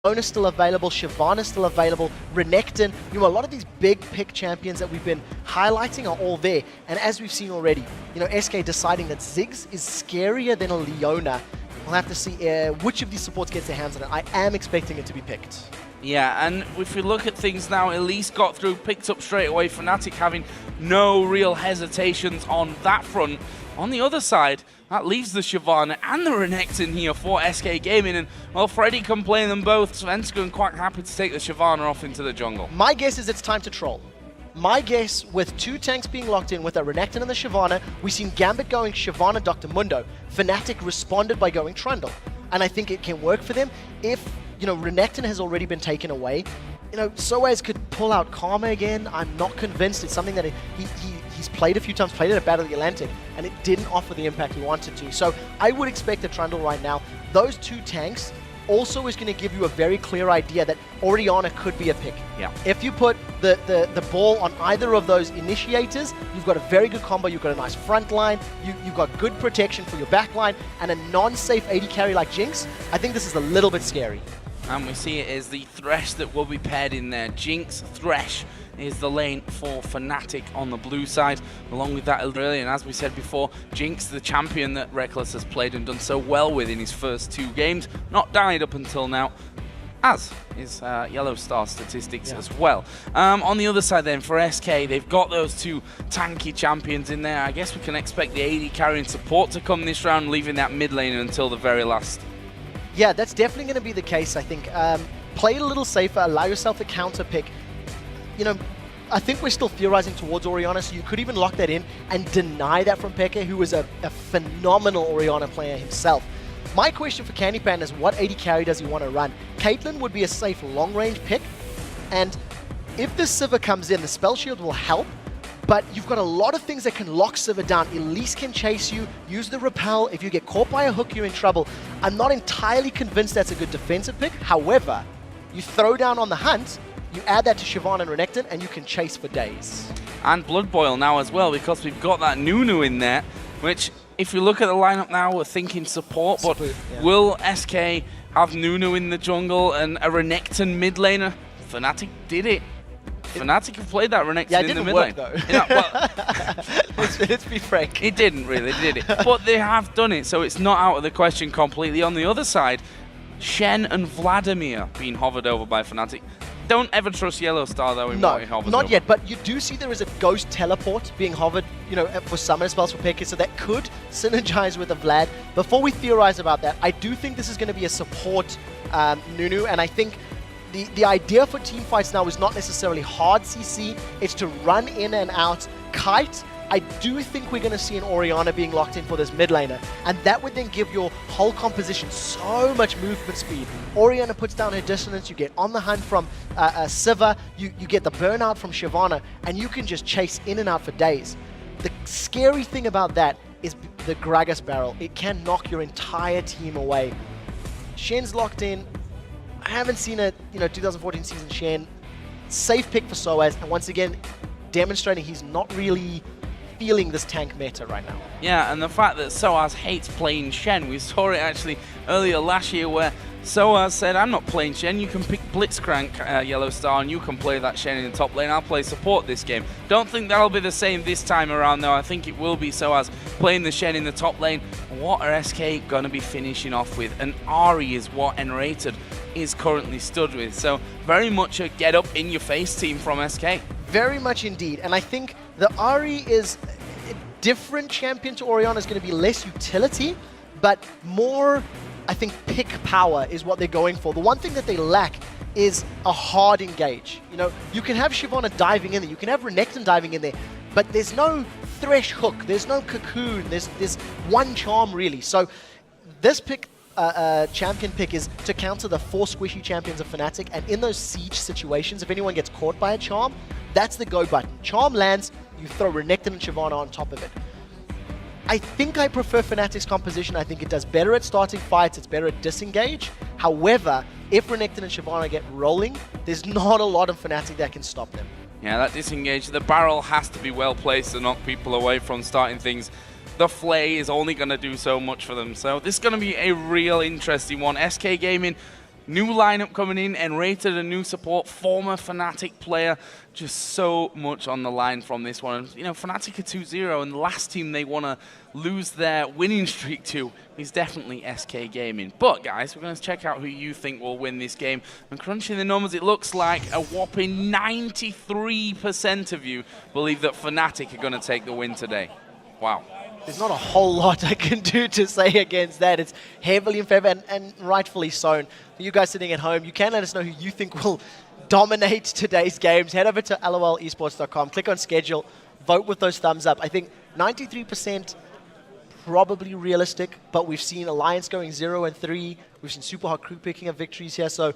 Leona's still available, Shyvana's still available, Renekton, a lot of these big pick champions that we've been highlighting are all there. And as we've seen already, SK deciding that Ziggs is scarier than a Leona. We'll have to see which of these supports gets their hands on it. I am expecting it to be picked. Yeah, and if we look at things now, Elise got through, picked up straight away, Fnatic having no real hesitations on that front. On the other side, that leaves the Shyvana and the Renekton here for SK Gaming, and well, Freddy can play them both. Svenskeren quite happy to take the Shyvana off into the jungle. My guess is it's time to troll. My guess, with two tanks being locked in with a Renekton and the Shyvana, we've seen Gambit going Shyvana, Dr. Mundo. Fnatic responded by going Trundle. And I think it can work for them if, Renekton has already been taken away. Soaz could pull out Karma again. I'm not convinced. It's something that he's played a few times, played at a Battle of the Atlantic, and it didn't offer the impact he wanted to. So I would expect a Trundle right now. Those two tanks also is going to give you a very clear idea that Orianna could be a pick. Yeah. If you put the ball on either of those initiators, you've got a very good combo, you've got a nice front line, you've got good protection for your back line, and a non-safe AD carry like Jinx. I think this is a little bit scary. And we see it as the Thresh that will be paired in there. Jinx, Thresh is the lane for Fnatic on the blue side. Along with that, really, and as we said before, Jinx, the champion that Reckless has played and done so well with in his first 2 games, not died up until now, as is Yellow Star statistics as well. On the other side then, for SK, they've got those 2 tanky champions in there. I guess we can expect the AD carry and support to come this round, leaving that mid lane until the very last. Yeah, that's definitely going to be the case, I think. Play it a little safer, allow yourself a counter pick. I think we're still theorizing towards Orianna, so you could even lock that in and deny that from Pekka, who is a phenomenal Orianna player himself. My question for Candy Pan is, what AD carry does he want to run? Caitlyn would be a safe long-range pick, and if the Sivir comes in, the Spell Shield will help, but you've got a lot of things that can lock Sivir down. Elise can chase you, use the Repel. If you get caught by a hook, you're in trouble. I'm not entirely convinced that's a good defensive pick. However, you throw down on the hunt, you add that to Shyvana and Renekton, and you can chase for days. And Blood Boil now as well, because we've got that Nunu in there, which, if you look at the lineup now, we're thinking support, but will SK have Nunu in the jungle and a Renekton mid laner? Fnatic did it. Fnatic have played that Renekton in the mid lane. Yeah, it didn't work though. Let's be frank. It didn't really, did it? But they have done it, so it's not out of the question completely. On the other side, Shen and Vladimir being hovered over by Fnatic. Don't ever trust Yellow Star though in what he hovers not over. yet, but you do see there is a ghost teleport being hovered, for summon spells for Pekka, so that could synergize with the Vlad. Before we theorize about that, I do think this is going to be a support Nunu, and I think the idea for team fights now is not necessarily hard CC, it's to run in and out, kite. I do think we're going to see an Orianna being locked in for this mid laner, and that would then give your whole composition so much movement speed. Orianna puts down her dissonance, you get on the hunt from Sivir, you get the burnout from Shyvana, and you can just chase in and out for days. The scary thing about that is the Gragas barrel. It can knock your entire team away. Shen's locked in. I haven't seen a 2014 season Shen. Safe pick for Soaz, and once again, demonstrating he's not really feeling this tank meta right now. Yeah, and the fact that Soaz hates playing Shen, we saw it actually earlier last year where Soaz said, I'm not playing Shen, you can pick Blitzcrank Yellow Star and you can play that Shen in the top lane, I'll play support this game. Don't think that'll be the same this time around though, I think it will be Soaz playing the Shen in the top lane. What are SK going to be finishing off with? And Ahri is what Enrated is currently stood with, so very much a get up in your face team from SK. Very much indeed, and I think the Ahri is a different champion to Orianna, is going to be less utility, but more, I think, pick power is what they're going for. The one thing that they lack is a hard engage. You can have Shyvana diving in there, you can have Renekton diving in there, but there's no Thresh hook, there's no Cocoon, there's one charm really. So this pick, champion pick, is to counter the 4 squishy champions of Fnatic, and in those siege situations, if anyone gets caught by a charm, that's the go button. Charm lands, you throw Renekton and Shyvana on top of it. I think I prefer Fnatic's composition. I think it does better at starting fights, it's better at disengage. However, if Renekton and Shyvana get rolling, there's not a lot of Fnatic that can stop them. Yeah, that disengage, the barrel has to be well placed to knock people away from starting things. The Flay is only going to do so much for them, so this is going to be a real interesting one. SK Gaming New lineup coming in, Enrated, a new support, former Fnatic player. Just so much on the line from this one. And, you know, Fnatic are 2-0, and the last team they want to lose their winning streak to is definitely SK Gaming. But, guys, we're going to check out who you think will win this game. And crunching the numbers, it looks like a whopping 93% of you believe that Fnatic are going to take the win today. Wow. There's not a whole lot I can do to say against that. It's heavily in favor, and rightfully so. For you guys sitting at home, you can let us know who you think will dominate today's games. Head over to lolesports.com, click on schedule, vote with those thumbs up. I think 93% probably realistic, but we've seen Alliance going 0-3. We've seen Super Hot Crew picking up victories here, so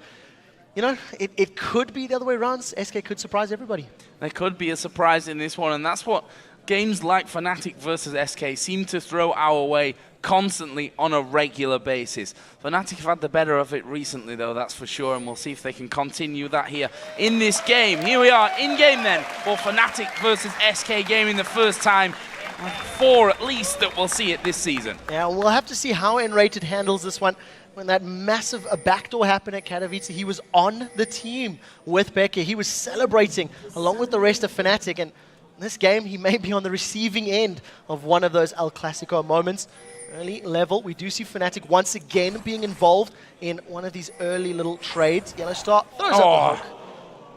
you know, it could be the other way around. SK could surprise everybody. There could be a surprise in this one, and that's what games like Fnatic versus SK seem to throw our way constantly on a regular basis. Fnatic have had the better of it recently, though, that's for sure, and we'll see if they can continue that here in this game. Here we are, in-game then, for Fnatic versus SK Gaming, the first time, 4 at least, that we'll see it this season. Yeah, we'll have to see how Enrated handles this one. When that massive backdoor happened at Katowice, he was on the team with Becky. He was celebrating along with the rest of Fnatic, and this game, he may be on the receiving end of one of those El Classico moments. Early level, we do see Fnatic once again being involved in one of these early little trades. Yellow Star throws up the hook.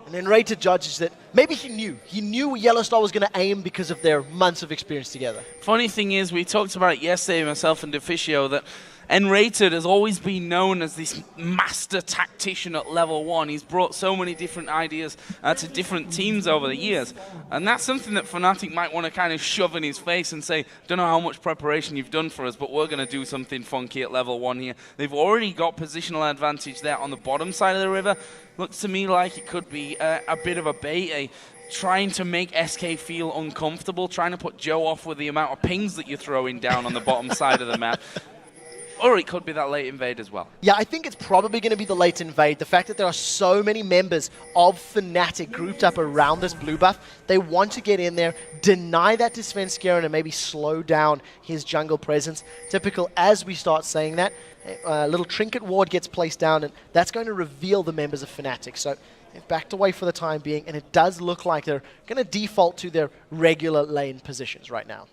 And then Rated judges that maybe he knew. He knew Yellow Star was going to aim because of their months of experience together. Funny thing is, we talked about it yesterday, myself and Deficio, that Enrated has always been known as this master tactician at level 1. He's brought so many different ideas to different teams over the years. And that's something that Fnatic might want to kind of shove in his face and say, don't know how much preparation you've done for us, but we're going to do something funky at level 1 here. They've already got positional advantage there on the bottom side of the river. Looks to me like it could be a bit of a bait, trying to make SK feel uncomfortable, trying to put Joe off with the amount of pings that you're throwing down on the bottom side of the map. Or it could be that late invade as well. Yeah, I think it's probably going to be the late invade. The fact that there are so many members of Fnatic grouped up around this blue buff, they want to get in there, deny that to Svenskeren, and maybe slow down his jungle presence. Typical, as we start saying that, a little trinket ward gets placed down, and that's going to reveal the members of Fnatic. So they've backed away for the time being, and it does look like they're going to default to their regular lane positions right now.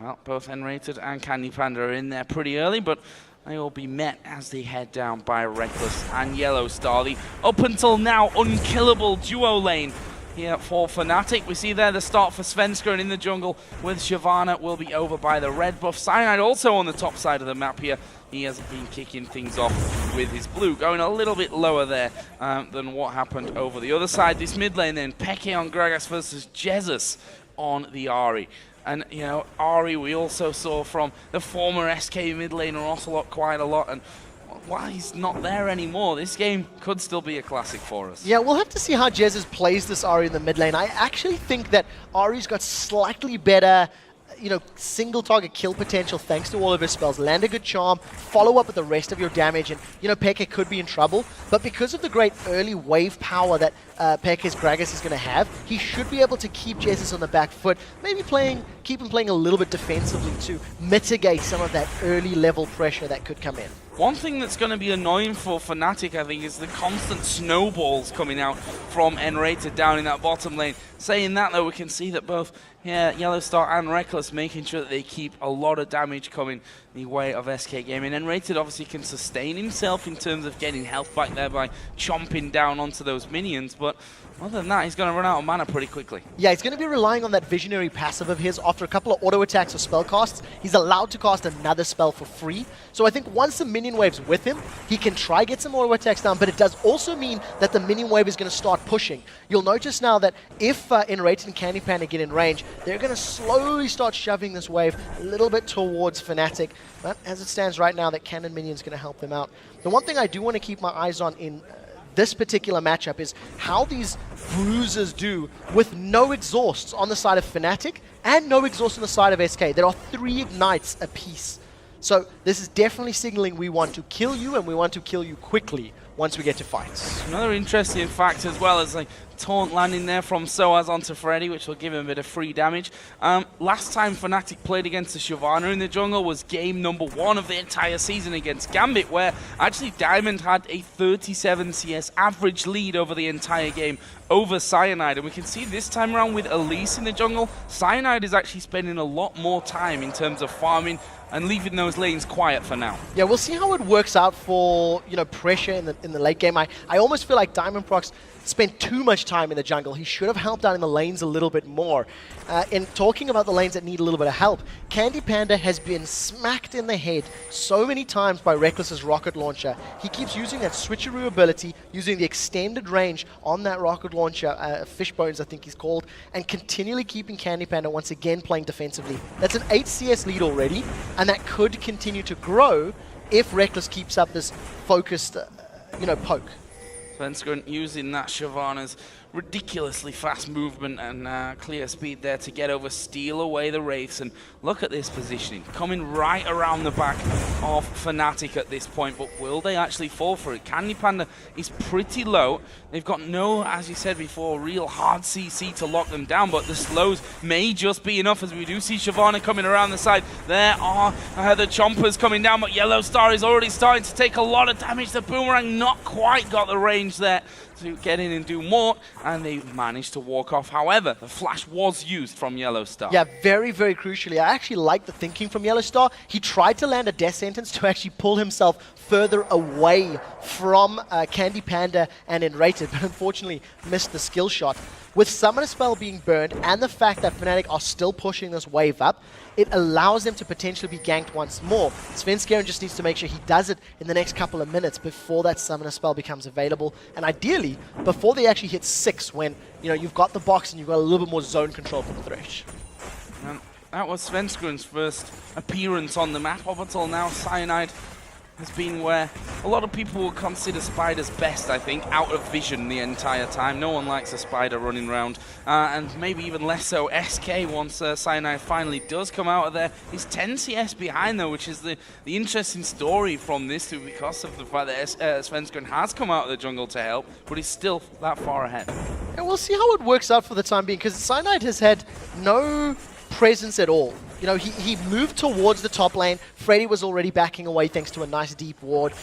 Well, both Enrated and Candy Panda are in there pretty early, but they will be met as they head down by Reckless and Yellow Star. The up until now unkillable duo lane here for Fnatic. We see there the start for Svenskeren in the jungle with Shyvana will be over by the red buff. Cyanide also on the top side of the map here. He has been kicking things off with his blue, going a little bit lower there than what happened over the other side. This mid lane then, Peke on Gragas versus Jesus on the Ahri. And, you know, Ahri we also saw from the former SK mid laner Ocelot quite a lot. And while he's not there anymore, this game could still be a classic for us. Yeah, we'll have to see how Jesus plays this Ahri in the mid lane. I actually think that Ahri's got slightly better, you know, single target kill potential thanks to all of his spells. Land a good charm, follow up with the rest of your damage, and, you know, Peke could be in trouble. But because of the great early wave power that Peke's Gragas is going to have, he should be able to keep Jesus on the back foot, maybe keep him playing a little bit defensively to mitigate some of that early level pressure that could come in. One thing that's going to be annoying for Fnatic, I think, is the constant snowballs coming out from Enrated down in that bottom lane. Saying that, though, we can see that both Yellow Star and Reckless making sure that they keep a lot of damage coming the way of SK Gaming. Enrated obviously can sustain himself in terms of getting health back there by chomping down onto those minions, but other than that, he's going to run out of mana pretty quickly. Yeah, he's going to be relying on that visionary passive of his. After a couple of auto attacks or spell casts, he's allowed to cast another spell for free. So I think once the minion wave's with him, he can try get some auto attacks down, but it does also mean that the minion wave is going to start pushing. You'll notice now that if Enrated and Candy Panda get in range, they're going to slowly start shoving this wave a little bit towards Fnatic. But as it stands right now, that cannon minion's going to help them out. The one thing I do want to keep my eyes on in this particular matchup is how these bruisers do with no exhausts on the side of Fnatic and no exhaust on the side of SK. There are 3 ignites apiece. So this is definitely signaling we want to kill you, and we want to kill you quickly once we get to fights. Another interesting fact as well is, like, Taunt landing there from Soaz onto Freddy, which will give him a bit of free damage. Last time Fnatic played against the Shyvana in the jungle was game number 1 of the entire season against Gambit, where actually Diamond had a 37 CS average lead over the entire game over Cyanide. And we can see this time around with Elise in the jungle, Cyanide is actually spending a lot more time in terms of farming and leaving those lanes quiet for now. Yeah, we'll see how it works out for, you know, pressure in the late game. I almost feel like Diamond Prox spent too much time in the jungle. He should have helped out in the lanes a little bit more. In talking about the lanes that need a little bit of help, Candy Panda has been smacked in the head so many times by Reckless's rocket launcher. He keeps using that switcheroo ability, using the extended range on that rocket launcher, Fishbones I think he's called, and continually keeping Candy Panda once again playing defensively. That's an 8 CS lead already, and that could continue to grow if Reckless keeps up this focused, poke. Svenskeren using that Shyvana's ridiculously fast movement and clear speed there to get over, steal away the Wraiths, and look at this positioning, coming right around the back of Fnatic at this point, but will they actually fall for it? Candy Panda is pretty low. They've got no, as you said before, real hard CC to lock them down, but the slows may just be enough, as we do see Shyvana coming around the side. There are the Chompers coming down, but Yellow Star is already starting to take a lot of damage. The Boomerang not quite got the range there to get in and do more, and they managed to walk off. However, the flash was used from Yellow Star. Yeah, very, very crucially. I actually like the thinking from Yellow Star. He tried to land a death sentence to actually pull himself further away from Candy Panda and Enrated, but unfortunately missed the skill shot. With Summoner Spell being burned and the fact that Fnatic are still pushing this wave up, it allows them to potentially be ganked once more. Svenskeren just needs to make sure he does it in the next couple of minutes before that Summoner Spell becomes available, and ideally before they actually hit 6, when you've got the box and you've got a little bit more zone control for the Thresh. That was Svenskeren's first appearance on the map. Up until now, Cyanide has been where a lot of people will consider Spider's best, I think, out of vision the entire time. No one likes a Spider running around, and maybe even less so SK once Cyanide finally does come out of there. He's 10 CS behind though, which is the interesting story from this too, because of the fact that Svenskeren has come out of the jungle to help, but he's still that far ahead. And we'll see how it works out for the time being, because Cyanide has had no presence at all. He moved towards the top lane. Freddy was already backing away thanks to a nice deep ward.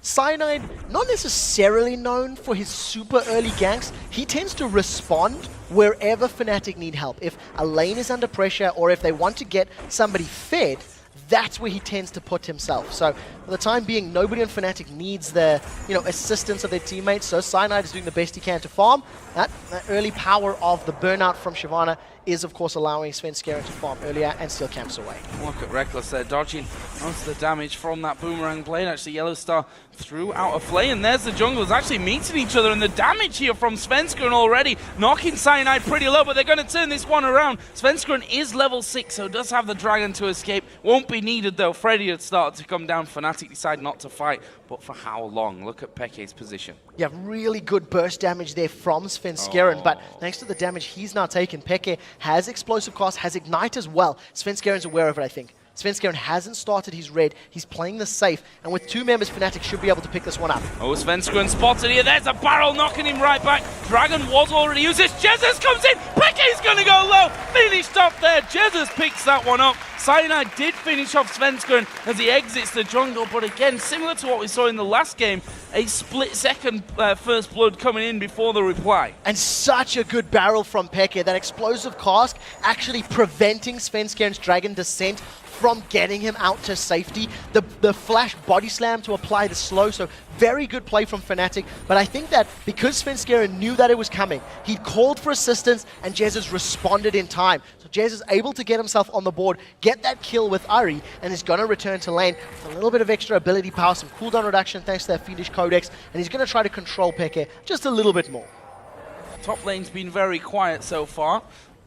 Cyanide, not necessarily known for his super early ganks. He tends to respond wherever Fnatic need help. If a lane is under pressure or if they want to get somebody fed, that's where he tends to put himself. So for the time being, nobody on Fnatic needs the assistance of their teammates, so Cyanide is doing the best he can to farm. That early power of the burnout from Shyvana is of course allowing Svenskeren to farm earlier and steal camps away. Look at Reckless there, dodging most of the damage from that Boomerang blade. Actually, Yellow Star threw out a flay, and there's the junglers actually meeting each other, and the damage here from Svenskeren already knocking Cyanide pretty low, but they're going to turn this one around. Svenskeren is level 6, so does have the dragon to escape. Won't be needed though. Freddy had started to come down. Fnatic decide not to fight, but for how long? Look at Peke's position. Yeah, really good burst damage there from Svenskeren, but thanks to the damage he's now taken, Peke has explosive cast, has ignite as well. Svenskeren's aware of it, I think. Svenskeren hasn't started his red. He's playing this safe, and with 2 members, Fnatic should be able to pick this one up. Oh, Svenskeren spotted here. There's a barrel knocking him right back. Dragon was already used. This Jesus comes in. Peke's going to go low. Finished off there. Jesus picks that one up. Cyanide did finish off Svenskeren as he exits the jungle, but again, similar to what we saw in the last game, a split-second first blood coming in before the reply. And such a good barrel from Peke. That explosive cask actually preventing Svenskeren's dragon descent from getting him out to safety. The flash body slam to apply the slow, so very good play from Fnatic. But I think that because Svenskeren knew that it was coming, he called for assistance and Jesus responded in time. So Jez is able to get himself on the board, get that kill with Ari, and is going to return to lane with a little bit of extra ability power, some cooldown reduction thanks to that Fiendish Codex, and he's going to try to control Peke just a little bit more. Top lane's been very quiet so far.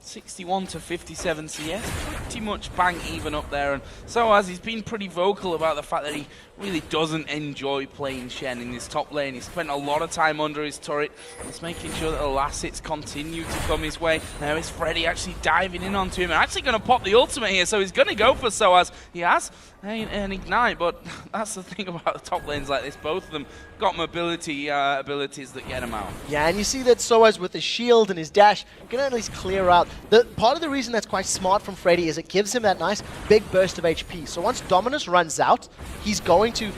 61 to 57 CS, pretty much bang even up there. And so as he's been pretty vocal about the fact that he really doesn't enjoy playing Shen in this top lane. He spent a lot of time under his turret. He's making sure that the last hits continue to come his way. Now is Freddy actually diving in onto him and actually going to pop the ultimate here. So he's going to go for Soaz. He has an ignite, but that's the thing about the top lanes like this. Both of them got mobility abilities that get him out. Yeah, and you see that Soaz with his shield and his dash can at least clear out. Part of the reason that's quite smart from Freddy is it gives him that nice big burst of HP. So once Dominus runs out, he's going to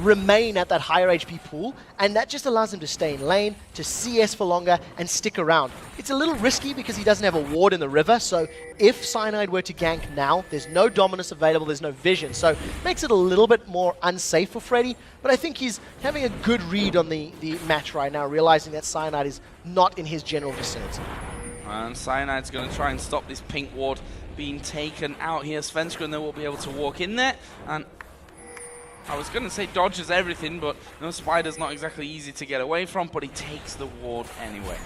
remain at that higher HP pool, and that just allows him to stay in lane, to CS for longer, and stick around. It's a little risky because he doesn't have a ward in the river, so if Cyanide were to gank now, there's no Dominus available, there's no vision, so it makes it a little bit more unsafe for Freddy, but I think he's having a good read on the match right now, realizing that Cyanide is not in his general vicinity. And Cyanide's going to try and stop this pink ward being taken out here. Svenskeren and they will be able to walk in there, and I was going to say dodges everything, but no, Spider's not exactly easy to get away from, but he takes the ward anyway.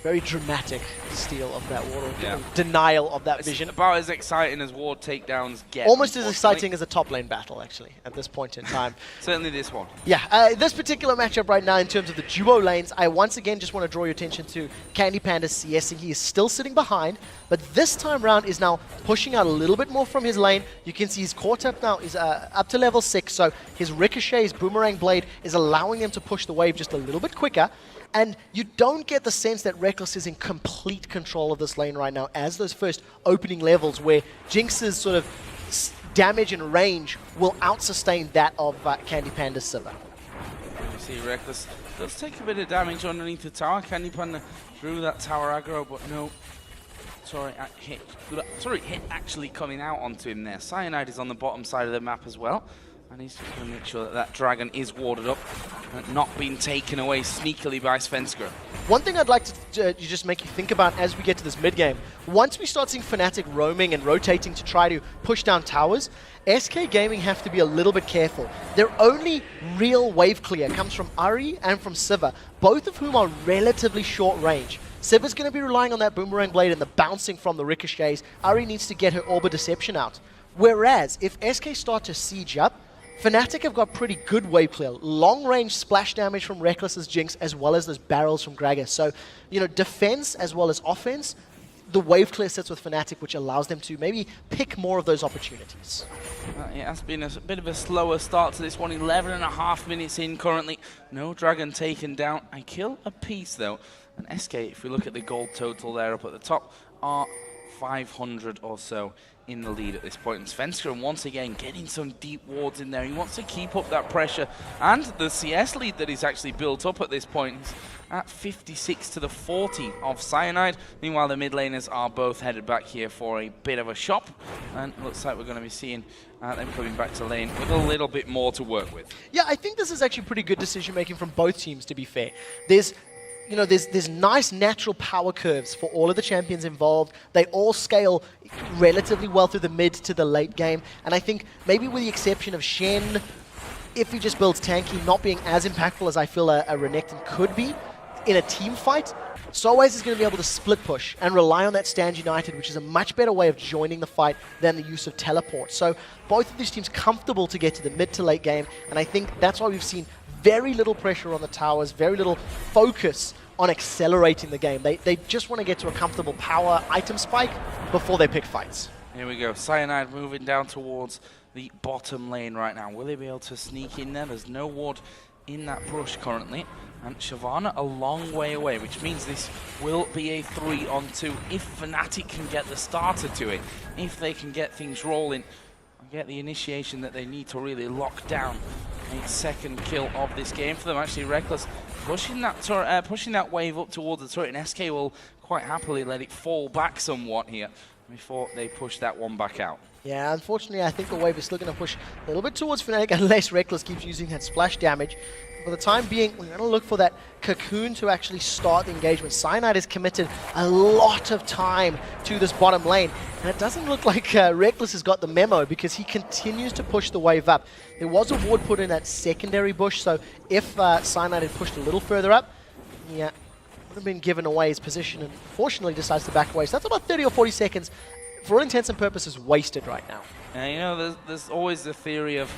Very dramatic steal of that ward, yeah. Denial of that vision. It's about as exciting as ward takedowns get. Almost as exciting as a top lane battle, actually, at this point in time. Certainly this one. Yeah, this particular matchup right now in terms of the duo lanes, I once again just want to draw your attention to Candy Panda's CSing. He is still sitting behind, but this time round is now pushing out a little bit more from his lane. You can see he's caught up now, he's up to level 6, so his Ricochet, his Boomerang Blade is allowing him to push the wave just a little bit quicker. And you don't get the sense that Rekkles is in complete control of this lane right now as those first opening levels where Jinx's sort of damage and range will out-sustain that of Candy Panda's Sivir. You see Rekkles does take a bit of damage underneath the tower. Candy Panda drew that tower aggro, but no. Hit actually coming out onto him there. Cyanide is on the bottom side of the map as well. And he's just going to make sure that that dragon is warded up and not being taken away sneakily by Svenskeren. One thing I'd like to just make you think about as we get to this mid-game, once we start seeing Fnatic roaming and rotating to try to push down towers, SK Gaming have to be a little bit careful. Their only real wave clear comes from Ahri and from Sivir, both of whom are relatively short range. Sivir's going to be relying on that Boomerang Blade and the bouncing from the ricochets. Ahri needs to get her Orb of Deception out. Whereas, if SK start to siege up, Fnatic have got pretty good wave clear. Long-range splash damage from Rekkles' Jinx, as well as those barrels from Gragas. So, you know, defense as well as offense, the wave clear sits with Fnatic, which allows them to maybe pick more of those opportunities. It has been a bit of a slower start to this one. 11.5 minutes in currently. No dragon taken down. I kill a piece, though. And SK, if we look at the gold total there up at the top, are 500 or so in the lead at this point. And Svenskeren once again getting some deep wards in there. He wants to keep up that pressure, and the CS lead that he's actually built up at this point is at 56 to the 40 of Cyanide. Meanwhile, the mid laners are both headed back here for a bit of a shop, and looks like we're going to be seeing them coming back to lane with a little bit more to work with. Yeah, I think this is actually pretty good decision making from both teams, to be fair. There's nice natural power curves for all of the champions involved. They all scale relatively well through the mid to the late game. And I think maybe with the exception of Shen, if he just builds tanky, not being as impactful as I feel a Renekton could be in a team fight, Soaz is going to be able to split push and rely on that Stand United, which is a much better way of joining the fight than the use of teleport. So both of these teams comfortable to get to the mid to late game. And I think that's why we've seen very little pressure on the towers, very little focus on accelerating the game. They just want to get to a comfortable power item spike before they pick fights. Here we go. Cyanide moving down towards the bottom lane right now. Will they be able to sneak in there? There's no ward in that brush currently. And Shyvana a long way away, which means this will be a 3-on-2 if Fnatic can get the starter to it. If they can get things rolling and get the initiation that they need to really lock down a second kill of this game for them. Actually, Rekkles pushing that wave up towards the turret, and SK will quite happily let it fall back somewhat here before they push that one back out. Yeah, unfortunately, I think the wave is still going to push a little bit towards Fnatic unless Rekkles keeps using that splash damage. For the time being, we're going to look for that cocoon to actually start the engagement. Cyanide has committed a lot of time to this bottom lane, and it doesn't look like Rekkles has got the memo because he continues to push the wave up. There was a ward put in that secondary bush, so if Cyanide had pushed a little further up, yeah, would have been given away his position, and fortunately decides to back away. So that's about 30 or 40 seconds, for all intents and purposes, wasted right now. And you know, there's always the theory of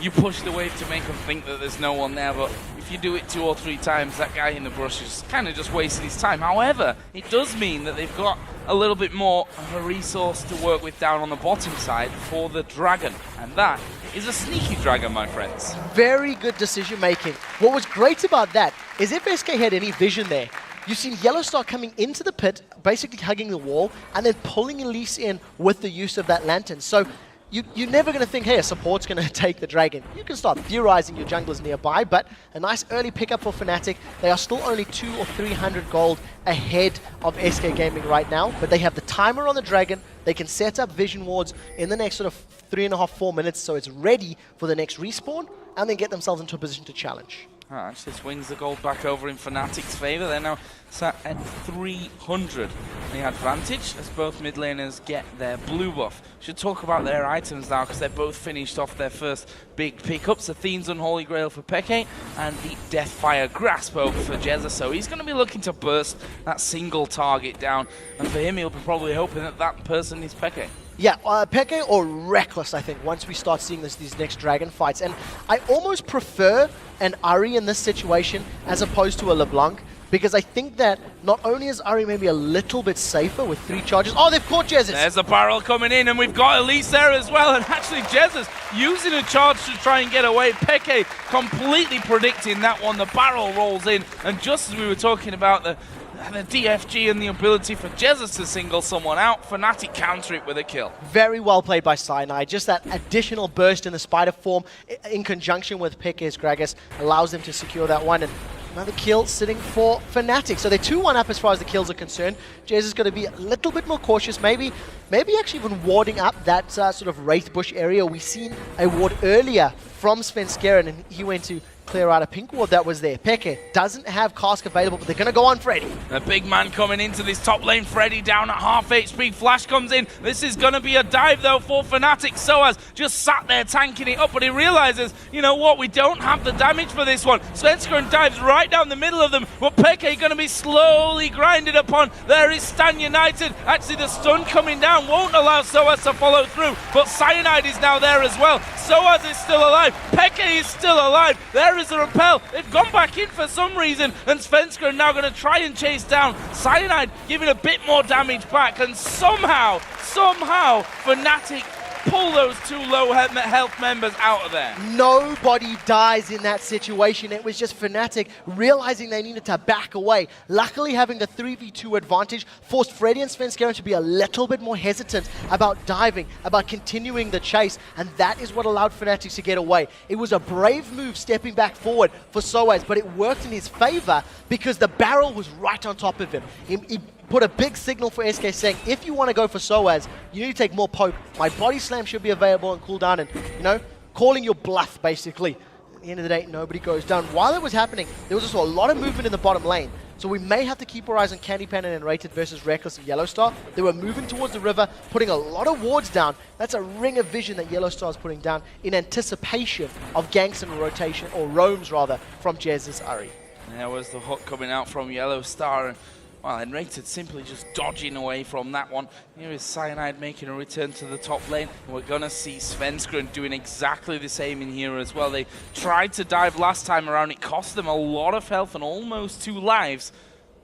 you push the wave to make them think that there's no one there, but if you do it 2 or 3 times, that guy in the brush is kind of just wasting his time. However, it does mean that they've got a little bit more of a resource to work with down on the bottom side for the dragon, and that is a sneaky dragon, my friends. Very good decision making. What was great about that is if SK had any vision there, you've seen Yellowstar coming into the pit, basically hugging the wall, and then pulling Elise in with the use of that lantern. So you're never going to think, hey, a support's going to take the dragon. You can start theorizing your junglers nearby, but a nice early pickup for Fnatic. They are still only 200 or 300 gold ahead of SK Gaming right now, but they have the timer on the dragon. They can set up vision wards in the next sort of 3.5, 4 minutes, so it's ready for the next respawn, and then get themselves into a position to challenge. Oh, actually swings the gold back over in Fnatic's favour. They're now sat at 300. The advantage as both mid laners get their blue buff. Should talk about their items now because they're both finished off their first big pickups. Athene's Unholy Grail for Peke and the Deathfire Grasp over for Jezza. So he's going to be looking to burst that single target down. And for him, he'll be probably hoping that that person is Peke. Yeah, Peke or Reckless, I think, once we start seeing these next dragon fights. And I almost prefer an Ahri in this situation as opposed to a LeBlanc, because I think that not only is Ahri maybe a little bit safer with 3 charges. Oh, they've caught Jezza. There's a barrel coming in, and we've got Elise there as well. And actually, Jezza's using a charge to try and get away. Peke completely predicting that one. The barrel rolls in, and just as we were talking about the DFG and the ability for Jezza to single someone out, Fnatic counter it with a kill. Very well played by Cyanide. Just that additional burst in the spider form in conjunction with Peke's Gragas allows them to secure that one. And another kill sitting for Fnatic. So they're 2-1 up as far as the kills are concerned. Jezza's going to be a little bit more cautious, maybe actually even warding up that sort of Wraith Bush area. We've seen a ward earlier from Svenskeren, and he went to clear out a pink ward that was there. Peke doesn't have cask available, but they're going to go on Freddy. The big man coming into this top lane. Freddy down at half HP. Flash comes in. This is going to be a dive, though, for Fnatic. Soaz just sat there tanking it up, but he realizes, you know what, we don't have the damage for this one. Svenskeren dives right down the middle of them, but Peke going to be slowly grinded upon. There is Stan United. Actually, the stun coming down won't allow Soaz to follow through, but Cyanide is now there as well. Soaz is still alive. Peke is still alive. There is a repel. They've gone back in for some reason, and Svenskeren are now going to try and chase down Cyanide, giving a bit more damage back, and somehow Fnatic pull those 2 low health members out of there. Nobody dies in that situation. It was just Fnatic realizing they needed to back away. Luckily, having the 3v2 advantage forced Freddy and Svenskeren to be a little bit more hesitant about diving, about continuing the chase, and that is what allowed Fnatic to get away. It was a brave move stepping back forward for Soaz, but it worked in his favor because the barrel was right on top of him. He put a big signal for SK saying, if you want to go for Soaz, you need to take more poke. My body slam should be available on cooldown, and, you know, calling your bluff, basically. At the end of the day, nobody goes down. While it was happening, there was also a lot of movement in the bottom lane. So we may have to keep our eyes on Candy Panda and Rated versus Reckless and Yellowstar. They were moving towards the river, putting a lot of wards down. That's a ring of vision that Yellowstar is putting down in anticipation of ganks and rotation, or roams rather, from Jezza's Ahri. There was the hook coming out from Yellowstar, and well, and Rated simply just dodging away from that one. Here is Cyanide making a return to the top lane. And we're going to see Svenskeren doing exactly the same in here as well. They tried to dive last time around. It cost them a lot of health and almost 2 lives.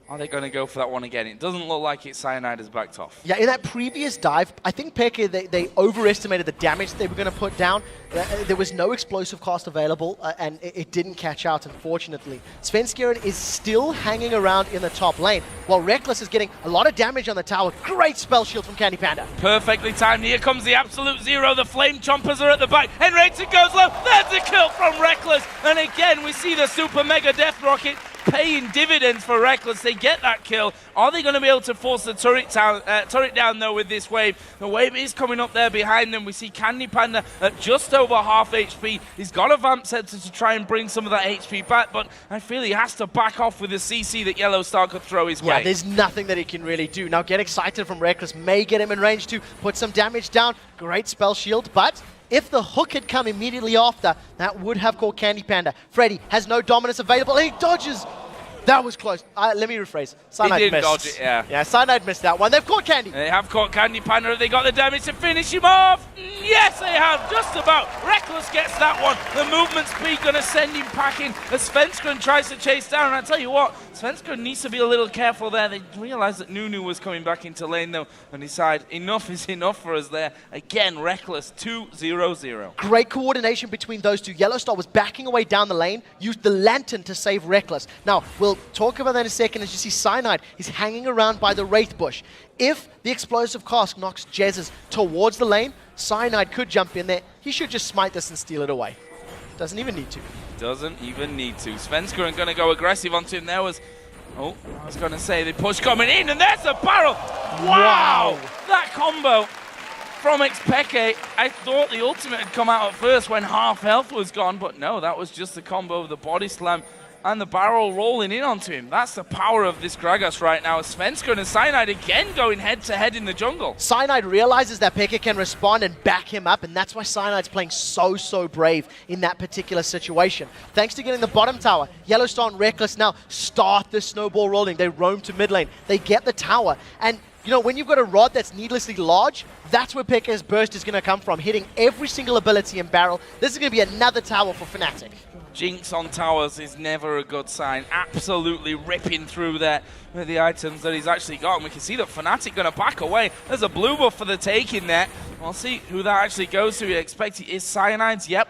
Are they going to go for that one again? It doesn't look like it. Cyanide has backed off. Yeah, in that previous dive, I think Peke, they overestimated the damage they were going to put down. There was no explosive cost available, and it didn't catch out, unfortunately. Svenskeren is still hanging around in the top lane, while Reckless is getting a lot of damage on the tower. Great spell shield from Candy Panda. Perfectly timed. Here comes the absolute zero. The flame chompers are at the back. And Rated goes low. There's a kill from Reckless. And again, we see the super mega death rocket paying dividends for Reckless. They get that kill. Are they going to be able to force the turret down though with this wave? The wave is coming up there behind them. We see Candy Panda at just over half HP. He's got a Vamp Scepter to try and bring some of that HP back, but I feel he has to back off with the CC that Yellowstar could throw his way. Yeah, there's nothing that he can really do. Now, Get Excited from Reckless may get him in range to put some damage down. Great spell shield, but if the hook had come immediately after, that would have caught Candy Panda. Freddy has no dominance available, and he dodges. That was close. Let me rephrase. He Cyanide did missed. dodge it, yeah. Yeah, Cyanide missed that one. They've caught Candy. They have caught Candy Panda. Have they got the damage to finish him off? Yes, they have. Just about. Reckless gets that one. The movement speed going to send him packing as Svenskeren tries to chase down. And I tell you what, Svenskeren needs to be a little careful there. They realized that Nunu was coming back into lane though and decide enough is enough for us there. Again, Reckless 2-0-0. Great coordination between those two. Yellowstar was backing away down the lane, used the Lantern to save Reckless. Now, we'll talk about that in a second as you see Cyanide is hanging around by the Wraith Bush. If the Explosive Cask knocks Jezz's towards the lane, Cyanide could jump in there. He should just smite this and steal it away. Doesn't even need to. Doesn't even need to. Svenskeren going to go aggressive onto him. There was... Oh, I was going to say the push coming in, and there's the barrel. Wow! That combo from Xpeke. I thought the ultimate had come out at first when half health was gone, but no, that was just the combo of the body slam and the barrel rolling in onto him. That's the power of this Gragas right now. Svenskeren and Cyanide again going head-to-head in the jungle. Cyanide realizes that Pekka can respond and back him up, and that's why Cyanide's playing so brave in that particular situation. Thanks to getting the bottom tower, Yellowstar and Reckless now start the snowball rolling. They roam to mid lane. They get the tower, and you know, when you've got a rod that's needlessly large, that's where Pekka's burst is going to come from, hitting every single ability and barrel. This is going to be another tower for Fnatic. Jinx on towers is never a good sign. Absolutely ripping through there with the items that he's actually got. And we can see that Fnatic going to back away. There's a blue buff for the taking there. We'll see who that actually goes to. We expect it is Cyanide's. Yep.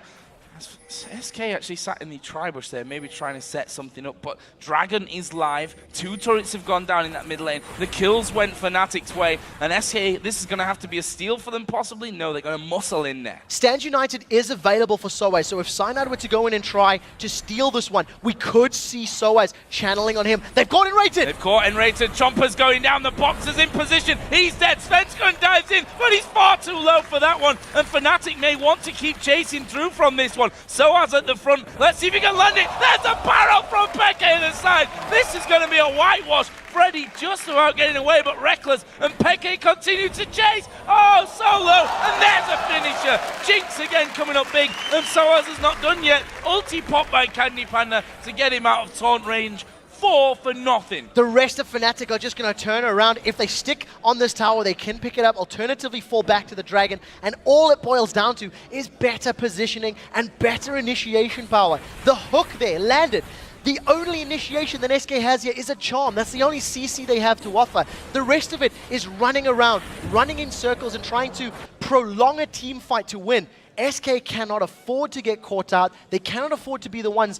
SK actually sat in the tri-bush there, maybe trying to set something up, but Dragon is live. 2 turrets have gone down in that mid lane. The kills went Fnatic's way, and SK, this is going to have to be a steal for them possibly. No, they're going to muscle in there. Stand United is available for Soaz, so if Cyanide were to go in and try to steal this one, we could see Soaz channeling on him. They've caught Enrated! They've caught Enrated. Chomper's going down. The box is in position. He's dead. Svenskeren dives in, but he's far too low for that one, and Fnatic may want to keep chasing through from this one. Soaz at the front. Let's see if he can land it. There's a barrel from Peke to the side. This is going to be a whitewash. Freddy just about getting away, but Reckless and Peke continue to chase. Oh, so low. And there's a finisher. Jinx again coming up big. And Soaz is not done yet. Ulti pop by Candy Panda to get him out of taunt range. 4 for nothing. The rest of Fnatic are just going to turn around. If they stick on this tower, they can pick it up, alternatively fall back to the Dragon, and all it boils down to is better positioning and better initiation power. The hook there landed. The only initiation that SK has here is a charm. That's the only CC they have to offer. The rest of it is running around, running in circles and trying to prolong a team fight to win. SK cannot afford to get caught out. They cannot afford to be the ones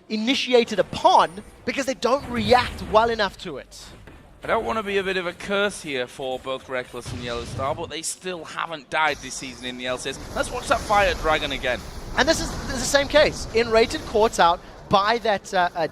initiated upon because they don't react well enough to it. I don't want to be a bit of a curse here for both Reckless and Yellowstar, but they still haven't died this season in the LCS. Let's watch that Fire Dragon again. And this is the same case. Enrated caught out by that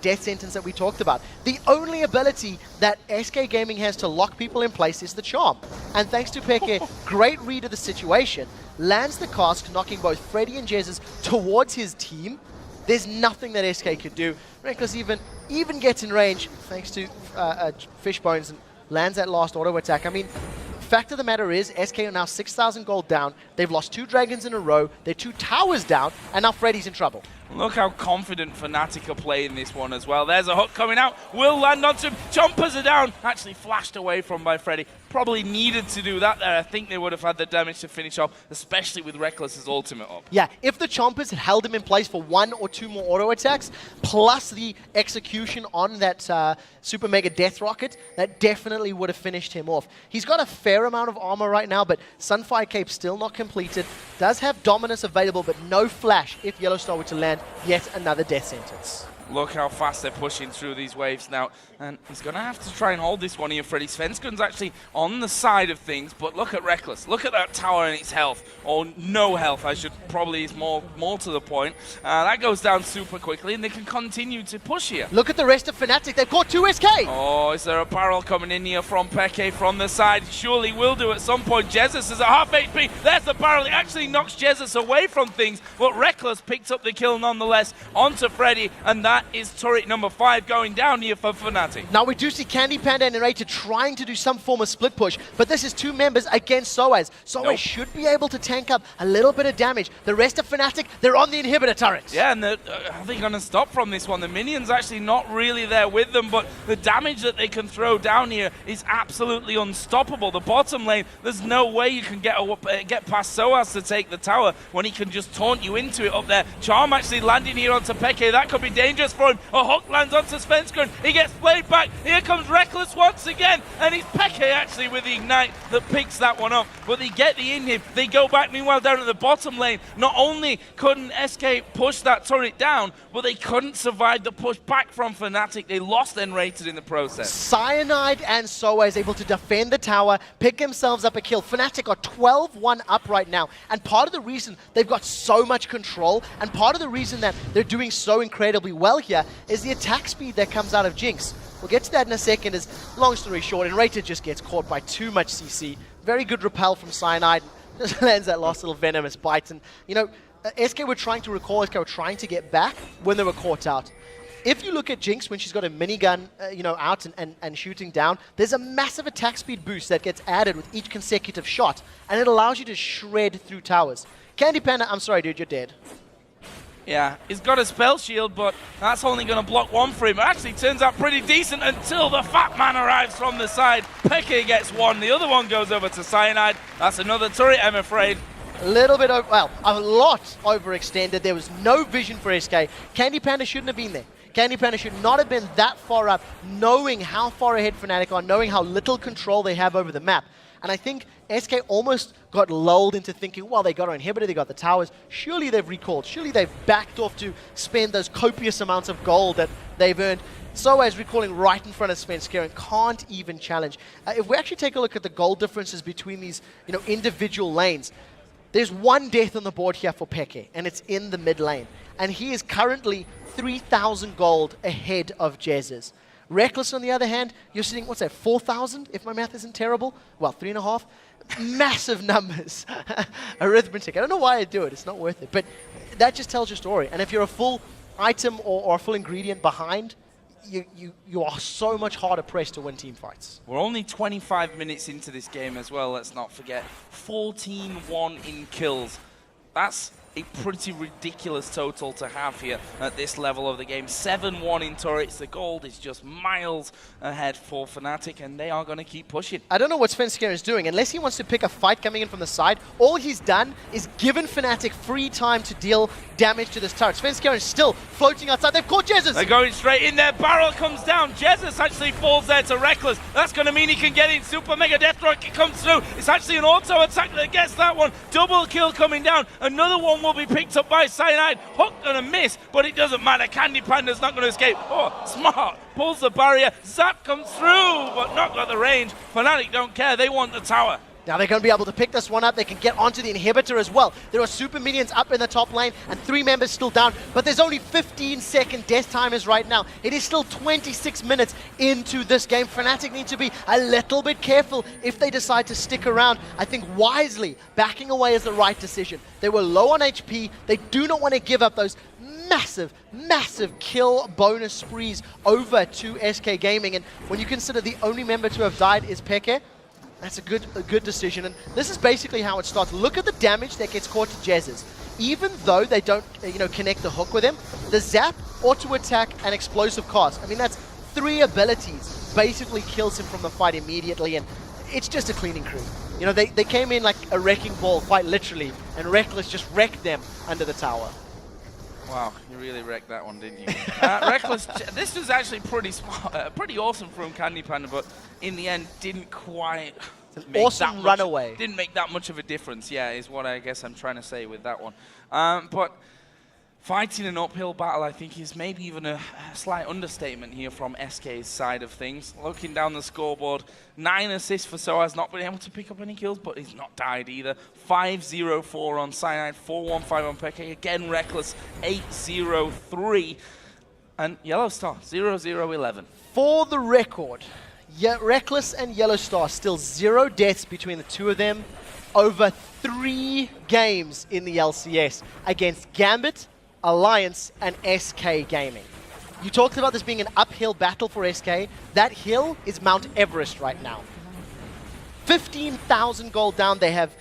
death sentence that we talked about. The only ability that SK Gaming has to lock people in place is the charm. And thanks to Peke, great read of the situation, lands the cask, knocking both Freddy and Jesus towards his team. There's nothing that SK could do. Reckless even gets in range thanks to Fishbones and lands that last auto attack. I mean, fact of the matter is, SK are now 6,000 gold down. They've lost 2 dragons in a row. They're 2 towers down, and now Freddy's in trouble. Look how confident Fnatic are playing this one as well. There's a hook coming out. Will land onto him. Chompers are down. Actually flashed away from by Freddy. Probably needed to do that there. I think they would have had the damage to finish off, especially with Reckless's ultimate up. Yeah, if the Chompers had held him in place for 1 or 2 more auto attacks, plus the execution on that Super Mega Death Rocket, that definitely would have finished him off. He's got a fair amount of armor right now, but Sunfire Cape still not completed. Does have Dominus available, but no flash if Yellowstar were to land yet another death sentence. Look how fast they're pushing through these waves now. And he's going to have to try and hold this one here, Freddy. Svenskeren's actually on the side of things, but look at Reckless. Look at that tower and its health. Or no health, I should probably is more to the point. That goes down super quickly, and they can continue to push here. Look at the rest of Fnatic. They've caught 2 SK. Oh, is there a barrel coming in here from Peke from the side? Surely will do at some point. Jesus is at half HP. There's the barrel. It actually knocks Jesus away from things, but Reckless picked up the kill nonetheless onto Freddy, and that that is turret number 5 going down here for Fnatic. Now we do see Candy Panda and Narrator trying to do some form of split push, but this is 2 members against Soaz. Soaz should be able to tank up a little bit of damage. The rest of Fnatic, they're on the inhibitor turrets. Yeah, and are they going to stop from this one? The minions actually not really there with them, but the damage that they can throw down here is absolutely unstoppable. The bottom lane, there's no way you can get past Soaz to take the tower when he can just taunt you into it up there. Charm actually landing here onto Peke. That could be dangerous for him. A hook lands onto Svenskeren. He gets played back. Here comes Reckless once again, and it's Peke actually with the ignite that picks that one up. But they get the inhib. They go back meanwhile down at the bottom lane. Not only couldn't SK push that turret down, but they couldn't survive the push back from Fnatic. They lost Enrated in the process. Cyanide and Soaz able to defend the tower, pick themselves up a kill. Fnatic are 12-1 up right now, and part of the reason they've got so much control, and part of the reason that they're doing so incredibly well here, is the attack speed that comes out of Jinx. We'll get to that in a second. As long story short, Enrated just gets caught by too much CC. Very good repel from Cyanide. Just lands that last little venomous bite. And, you know, SK were trying to recall, SK were trying to get back when they were caught out. If you look at Jinx when she's got a minigun, out and shooting down, there's a massive attack speed boost that gets added with each consecutive shot, and it allows you to shred through towers. Candy Panda, I'm sorry, dude, you're dead. Yeah, he's got a spell shield, but that's only going to block one for him. It actually turns out pretty decent until the fat man arrives from the side. Peke gets one, the other one goes over to Cyanide. That's another turret, I'm afraid. A little bit, a lot overextended. There was no vision for SK. Candy Panda shouldn't have been there. Candy Panda should not have been that far up, knowing how far ahead Fnatic are, knowing how little control they have over the map. And I think SK almost got lulled into thinking, well, they got our inhibitor, they got the towers. Surely they've recalled. Surely they've backed off to spend those copious amounts of gold that they've earned. Soaz recalling right in front of Svenskeren, can't even challenge. If we actually take a look at the gold differences between these individual lanes, there's one death on the board here for Peke, and it's in the mid lane. And he is currently 3,000 gold ahead of Jez's. Reckless, on the other hand, you're sitting, what's that, 4,000, if my math isn't terrible? Well, 3.5. Massive numbers. Arithmetic. I don't know why I do it. It's not worth it. But that just tells your story. And if you're a full item or a full ingredient behind, you are so much harder pressed to win team fights. We're only 25 minutes into this game as well, let's not forget. 14-1 in kills. That's a pretty ridiculous total to have here at this level of the game. 7-1 in turrets. The gold is just miles ahead for Fnatic, and they are going to keep pushing. I don't know what Svenskeren is doing. Unless he wants to pick a fight coming in from the side, all he's done is given Fnatic free time to deal damage to this turret. Svenskeren is still floating outside. They've caught Jesus. They're going straight in there. Barrel comes down. Jesus actually falls there to Reckless. That's going to mean he can get in. Super Mega Death Rocket comes through. It's actually an auto attack that gets that one. Double kill coming down. Another one will be picked up by Cyanide. Hook gonna miss, but it doesn't matter. Candy Panda's not gonna escape. Oh, smart. Pulls the barrier. Zap comes through, but not got the range. Fnatic don't care. They want the tower. Now they're going to be able to pick this one up. They can get onto the inhibitor as well. There are super minions up in the top lane and 3 members still down, but there's only 15-second death timers right now. It is still 26 minutes into this game. Fnatic need to be a little bit careful if they decide to stick around. I think wisely, backing away is the right decision. They were low on HP. They do not want to give up those massive kill bonus sprees over to SK Gaming. And when you consider the only member to have died is Peke, that's a good decision, and this is basically how it starts. Look at the damage that gets caught to Jez's. Even though they don't, connect the hook with him, the zap, auto attack, and explosive cast. I mean, that's 3 abilities. Basically kills him from the fight immediately, and it's just a cleaning crew. They came in like a wrecking ball, quite literally, and Reckless just wrecked them under the tower. Wow, you really wrecked that one, didn't you? Reckless, this was actually pretty smart, pretty awesome from Candy Panda, but in the end didn't quite make awesome runaway. Didn't make that much of a difference, yeah, is what I guess I'm trying to say with that one. But fighting an uphill battle, I think, is maybe even a slight understatement here from SK's side of things. Looking down the scoreboard, 9 assists for Soaz, not been able to pick up any kills, but he's not died either. 5-0-4 on Cyanide, 4-1-5 on Peke. Again, Reckless, 8-0-3. And Yellow Star, 0-0-11. For the record, Reckless and Yellow Star, still 0 deaths between the two of them over 3 games in the LCS against Gambit, Alliance, and SK Gaming. You talked about this being an uphill battle for SK. That hill is Mount Everest right now. 15,000 gold down. They have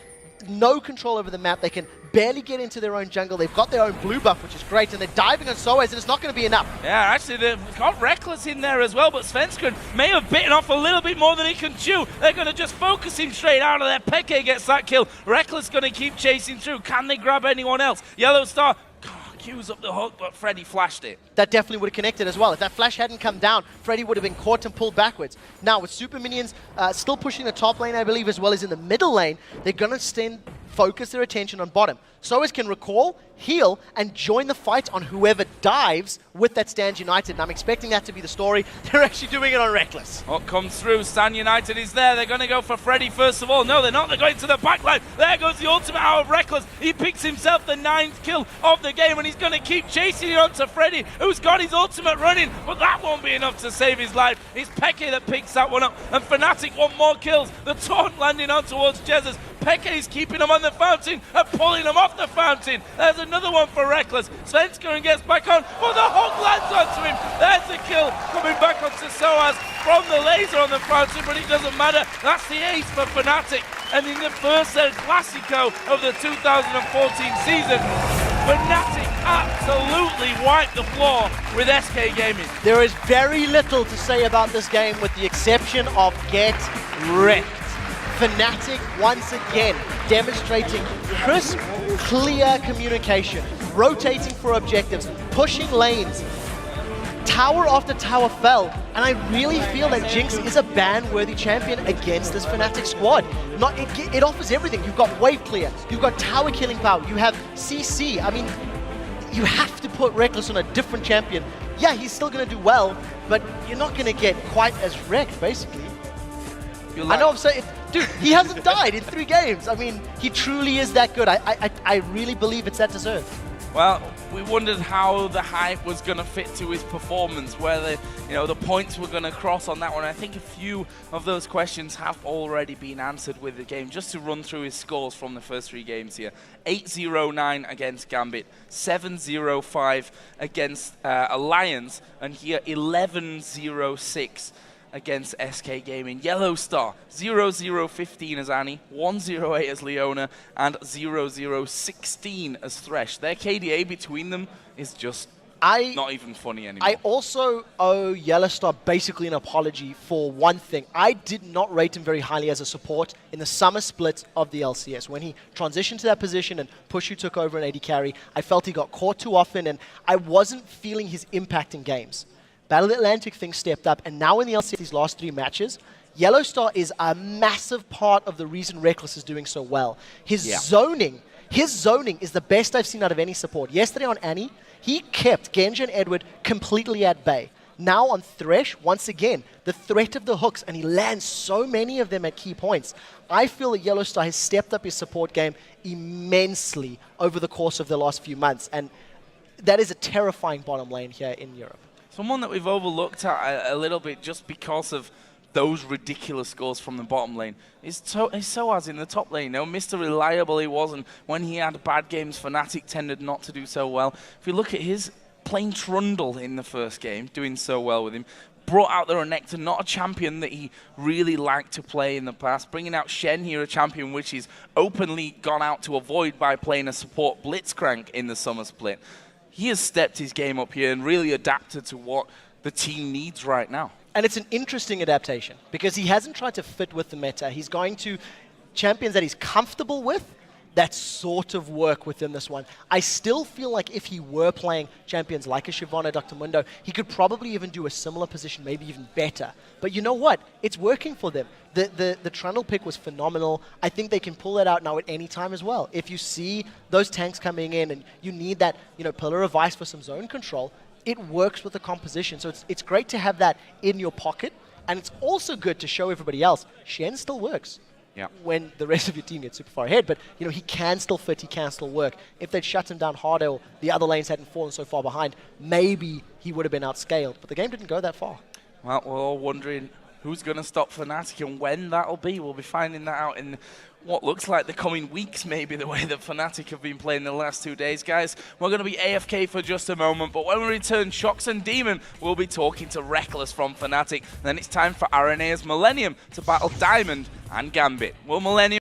no control over the map. They can barely get into their own jungle. They've got their own blue buff, which is great, and they're diving on Soaz, and it's not going to be enough. Yeah, actually, they've got Reckless in there as well, but Svensson may have bitten off a little bit more than he can chew. They're going to just focus him straight out of there. Peke gets that kill. Reckless going to keep chasing through. Can they grab anyone else? Yellow Star queues up the hook, but Freddy flashed it. That definitely would have connected as well. If that flash hadn't come down, Freddy would have been caught and pulled backwards. Now, with Super Minions still pushing the top lane, I believe, as well as in the middle lane, they're going to focus their attention on bottom. Soaz can recall, heal, and join the fight on whoever dives with that Stand United, and I'm expecting that to be the story. They're actually doing it on Reckless. What comes through? Stand United is there. They're going to go for Freddy first of all. No, they're not. They're going to the backline. There goes the ultimate out of Reckless. He picks himself the 9th kill of the game, and he's going to keep chasing it onto Freddy, who's got his ultimate running, but that won't be enough to save his life. It's Peke that picks that one up, and Fnatic want more kills. The taunt landing on towards Jesus. Peke is keeping him on the fountain and pulling him off the fountain. There's another one for Reckless. Svensson gets back on, but the hook lands onto him. There's the kill coming back onto Soaz from the laser on the fountain, but it doesn't matter. That's the ace for Fnatic. And in the first El Classico of the 2014 season, Fnatic absolutely wiped the floor with SK Gaming. There is very little to say about this game with the exception of get wrecked. Fnatic once again demonstrating crisp, clear communication, rotating for objectives, pushing lanes. Tower after tower fell, and I really feel that Jinx is a ban-worthy champion against this Fnatic squad. It offers everything. You've got wave clear, you've got tower killing power, you have CC. I mean, you have to put Reckless on a different champion. Yeah, he's still going to do well, but you're not going to get quite as wrecked, basically. I know I'm saying, dude, he hasn't died in 3 games. I mean, he truly is that good. I really believe it's that deserved. Well, we wondered how the hype was going to fit to his performance, whether the points were going to cross on that one. I think a few of those questions have already been answered with the game. Just to run through his scores from the first 3 games here: 8-0-9 against Gambit, 7-0-5 against Alliance, and here 11-0-6 against SK Gaming. Yellow Star, 0-0-15 as Annie, 1-0-8 as Leona, and 0-0-16 as Thresh. Their KDA between them is just not even funny anymore. I also owe Yellow Star basically an apology for one thing. I did not rate him very highly as a support in the summer split of the LCS. When he transitioned to that position and Pushu took over an AD carry, I felt he got caught too often, and I wasn't feeling his impact in games. Battle Atlantic things stepped up, and now in the LCS, these last 3 matches, Yellow Star is a massive part of the reason Reckless is doing so well. His zoning is the best I've seen out of any support. Yesterday on Annie, he kept Genji and Edward completely at bay. Now on Thresh, once again, the threat of the hooks, and he lands so many of them at key points. I feel that Yellow Star has stepped up his support game immensely over the course of the last few months, and that is a terrifying bottom lane here in Europe. Someone that we've overlooked a little bit just because of those ridiculous scores from the bottom lane is Soaz in the top lane. Mr. Reliable he was, and when he had bad games, Fnatic tended not to do so well. If you look at his plain Trundle in the first game, doing so well with him, brought out the Renekton, not a champion that he really liked to play in the past. Bringing out Shen here, a champion which he's openly gone out to avoid by playing a support Blitzcrank in the summer split. He has stepped his game up here and really adapted to what the team needs right now. And it's an interesting adaptation because he hasn't tried to fit with the meta. He's going to champions that he's comfortable with that sort of work within this one. I still feel like if he were playing champions like a Shyvana, Dr. Mundo, he could probably even do a similar position, maybe even better. But you know what? It's working for them. The Trundle pick was phenomenal. I think they can pull that out now at any time as well. If you see those tanks coming in and you need that, Pillar of Ice for some zone control, it works with the composition. So it's great to have that in your pocket, and it's also good to show everybody else, Shen still works. Yeah. When the rest of your team gets super far ahead, but he can still fit, he can still work. If they'd shut him down harder or the other lanes hadn't fallen so far behind, maybe he would have been outscaled. But the game didn't go that far. Well, we're all wondering who's going to stop Fnatic and when that'll be. We'll be finding that out in what looks like the coming weeks, maybe, the way that Fnatic have been playing the last 2 days, guys. We're going to be AFK for just a moment, but when we return, Shox and Demon will be talking to Reckless from Fnatic. Then it's time for RNA's Millennium to battle Diamond and Gambit. Will Millennium